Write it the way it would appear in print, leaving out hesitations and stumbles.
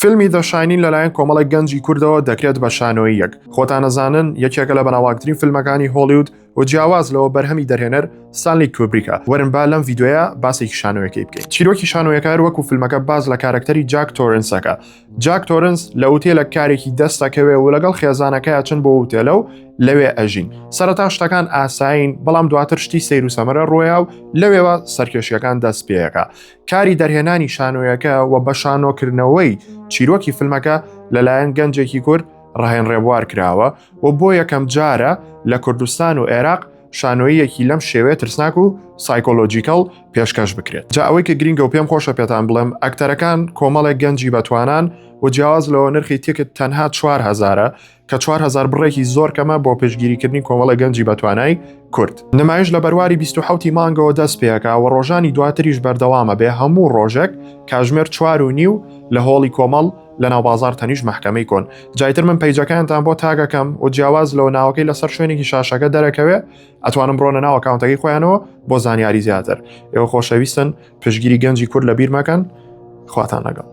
فیلمی دەشاینین لەلایەن کۆمەڵێک گەنجی کوردەوە دەکرێت بە شانۆییەک. خۆتان نەزانن یەکێکە لە بەناوبانگترین فیلمەکانی هۆلیوود و جیاواز لەوە بەرهەمی دەرهێنەر ستانلی کوبریکە. وەرن با لەم ڤیدۆیە باسێکی شانۆیەکەی بکەین. چیرۆکی شانۆیەکە وەکو فیلمەکە باز لە کارکتەری جاک تۆرنسەکە. جاک تۆرنس لە ئوتێلە کارێکی دەستەکەوێ و لەگەڵ خێزانەکەی چن بۆ ئوتێلە و لەوێ ئەژین. سەرەتا شتەکان ئاساین بەڵام دواتر شتی سەیر و سەمەرە ڕۆیا و لەوێوە سەرکێشیەکان دەست پێیەکە. کاری دەرهێنانی شانۆیەکە و بە شانۆکردنەوەی چیرۆکی فیلمەکە لەلایەن گەنجێکی کورد ڕاهێن ڕێبوار کراوە و بۆ یەکەم جارە لە کوردستان و عێراق شانۆییەکی لەم شێوەیە ترسناک و سایکۆلۆجیکەڵ پێشکەش بکرێت. جا ئەوەی کە گرینگە و پێم خۆشە پێتان بڵێم ئەکتەرەکان کۆمەڵێک گەنجی بەتوانان و جیاواز لەوە نرخی تیکت تەنها 4000 کە 4000 بڕێکی زۆر کەمە بۆ پێشگیریکردنی کۆمەڵە گەنجی بەتوانای کورد. نمایش لە بەرواری 27 مانگەوە دەست پێەکە و ڕۆژانی دواتریش بەردەوامە بێ هەموو ڕۆژێک کاژمێر 4.5 لە هۆڵی کۆمەڵ لە ناوبازار تەنیش مەحکەمەی کۆن. جایتر من پەیجەکانتان بۆ تاگەکەم و جیاواز لەوە ناوەکەی لەسەر شوێنێکی شاشەکە دەرەکەوێ ئەتوانم بڕۆنە ناو ئەکاونتەکەی خۆیانەوە بۆ زانیاری زیاتر. ئێوە خۆشەویستن پشگیری گەنجی کورد لە بیر مەکەن. خواتان لەگەڵ.